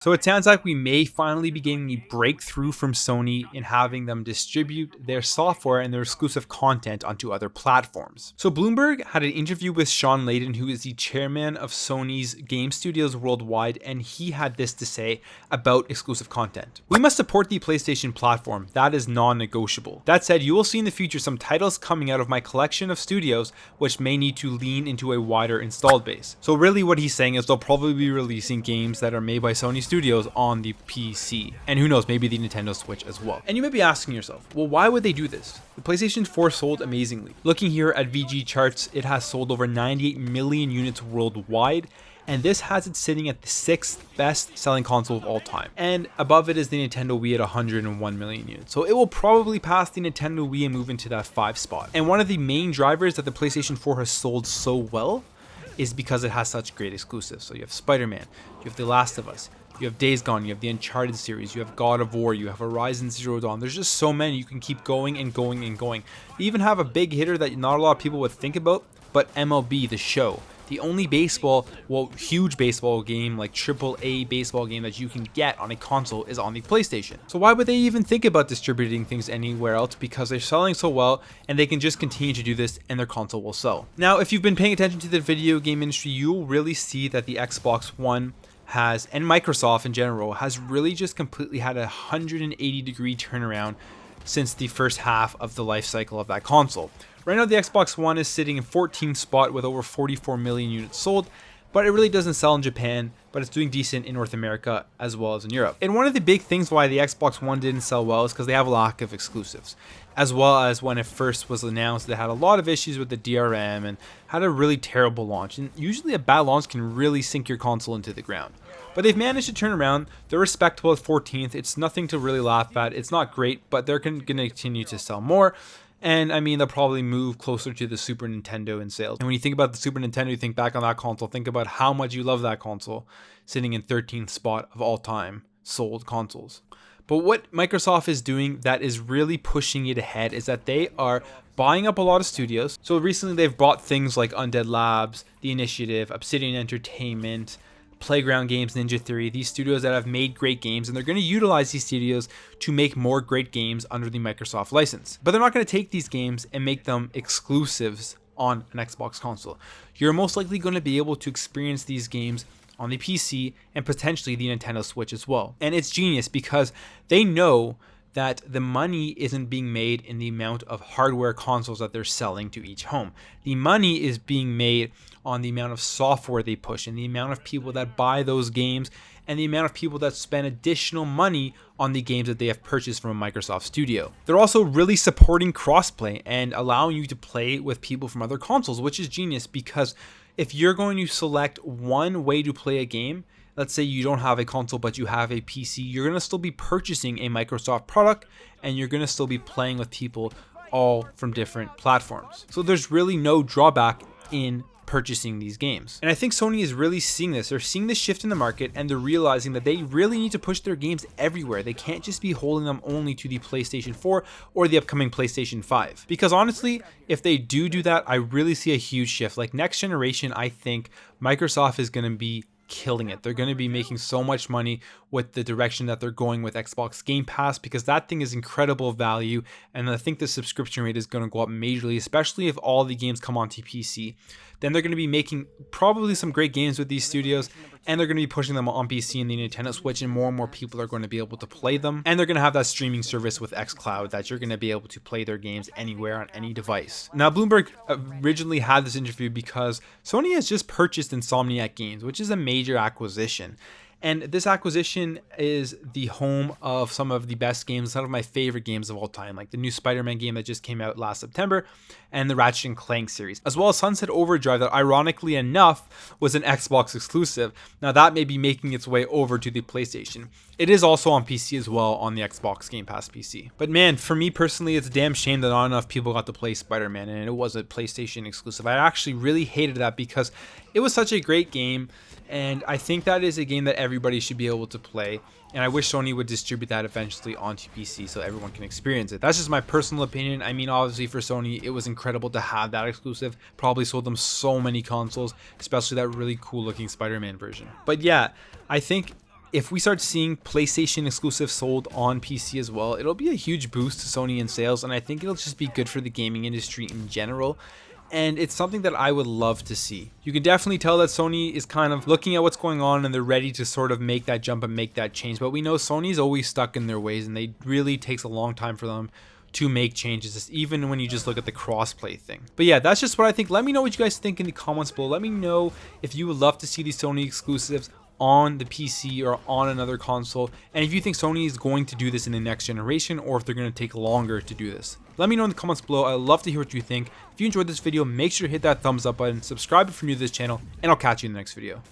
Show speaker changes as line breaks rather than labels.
So it sounds like we may finally be getting a breakthrough from Sony in having them distribute their software and their exclusive content onto other platforms. So Bloomberg had an interview with Shawn Layden, who is the chairman of Sony's game studios worldwide, and he had this to say about exclusive content. "We must support the PlayStation platform. That is non-negotiable. That said, you will see in the future some titles coming out of my collection of studios which may need to lean into a wider installed base." So really what he's saying is they'll probably be releasing games that are made by Sony Studios on the PC, and who knows, maybe the Nintendo Switch as well. And you may be asking yourself, well, why would they do this? The PlayStation 4 sold amazingly. Looking here at VG charts, it has sold over 98 million units worldwide, and this has it sitting at the 6th best selling console of all time. And above it is the Nintendo Wii at 101 million units. So it will probably pass the Nintendo Wii and move into that 5 spot. And one of the main drivers that the PlayStation 4 has sold so well is because it has such great exclusives. So you have Spider-Man, you have The Last of Us, you have Days Gone, you have the Uncharted series, you have God of War, you have Horizon Zero Dawn. There's just so many. You can keep going and going and going. You even have a big hitter that not a lot of people would think about, but MLB The Show. The only baseball, well, huge baseball game, like AAA baseball game that you can get on a console is on the PlayStation. So why would they even think about distributing things anywhere else? Because they're selling so well and they can just continue to do this and their console will sell. Now, if you've been paying attention to the video game industry, you'll really see that the Xbox One has, and Microsoft in general, has really just completely had a 180-degree turnaround since the first half of the life cycle of that console. Right now, the Xbox One is sitting in 14th spot with over 44 million units sold, but it really doesn't sell in Japan, but it's doing decent in North America as well as in Europe. And one of the big things why the Xbox One didn't sell well is because they have a lack of exclusives, as well as when it first was announced, they had a lot of issues with the DRM and had a really terrible launch. And usually a bad launch can really sink your console into the ground. But they've managed to turn around. They're respectable at 14th. It's nothing to really laugh at. It's not great, but they're going to continue to sell more. And I mean, they'll probably move closer to the Super Nintendo in sales. And when you think about the Super Nintendo, you think back on that console, think about how much you love that console, sitting in 13th spot of all time sold consoles. But what Microsoft is doing that is really pushing it ahead is that they are buying up a lot of studios. So recently they've bought things like Undead Labs, The Initiative, Obsidian Entertainment, Playground Games, Ninja Theory, these studios that have made great games, and they're going to utilize these studios to make more great games under the Microsoft license. But they're not going to take these games and make them exclusives on an Xbox console. You're most likely going to be able to experience these games on the PC and potentially the Nintendo Switch as well. And it's genius because they know that the money isn't being made in the amount of hardware consoles that they're selling to each home. The money is being made on the amount of software they push and the amount of people that buy those games and the amount of people that spend additional money on the games that they have purchased from a Microsoft studio. They're also really supporting crossplay and allowing you to play with people from other consoles, which is genius because if you're going to select one way to play a game, let's say you don't have a console but you have a PC, you're going to still be purchasing a Microsoft product and you're going to still be playing with people all from different platforms. So there's really no drawback in purchasing these games. And I think Sony is really seeing this. They're seeing the shift in the market and they're realizing that they really need to push their games everywhere. They can't just be holding them only to the PlayStation 4 or the upcoming PlayStation 5. Because honestly, if they do that, I really see a huge shift. Like next generation, I think Microsoft is going to be killing it. They're going to be making so much money with the direction that they're going with Xbox Game Pass because that thing is incredible value, and I think the subscription rate is going to go up majorly, especially if all the games come onto PC. Then they're going to be making probably some great games with these studios, and they're going to be pushing them on PC and the Nintendo Switch, and more people are going to be able to play them. And they're going to have that streaming service with xCloud that you're going to be able to play their games anywhere on any device. Now, Bloomberg originally had this interview because Sony has just purchased Insomniac Games, which is a major acquisition. And this acquisition is the home of some of the best games, some of my favorite games of all time, like the new Spider-Man game that just came out last September and the Ratchet & Clank series, as well as Sunset Overdrive that ironically enough was an Xbox exclusive. Now that may be making its way over to the PlayStation. It is also on PC as well on the Xbox Game Pass PC. But man, for me personally, it's a damn shame that not enough people got to play Spider-Man and it was a PlayStation exclusive. I actually really hated that because it was such a great game. And I think that is a game that everybody should be able to play. And I wish Sony would distribute that eventually onto PC so everyone can experience it. That's just my personal opinion. I mean, obviously for Sony, it was incredible to have that exclusive. Probably sold them so many consoles, especially that really cool looking Spider-Man version. But yeah, I think if we start seeing PlayStation exclusives sold on PC as well, it'll be a huge boost to Sony in sales, and I think it'll just be good for the gaming industry in general. And it's something that I would love to see. You can definitely tell that Sony is kind of looking at what's going on and they're ready to sort of make that jump and make that change. But we know Sony's always stuck in their ways, and they really takes a long time for them to make changes, even when you just look at the crossplay thing. But yeah, that's just what I think. Let me know what you guys think in the comments below. Let me know if you would love to see these Sony exclusives on the PC or on another console, and if you think Sony is going to do this in the next generation, or if they're going to take longer to do this. Let me know in the comments below. I'd love to hear what you think. If you enjoyed this video, make sure to hit that thumbs up button, subscribe if you're new to this channel, and I'll catch you in the next video.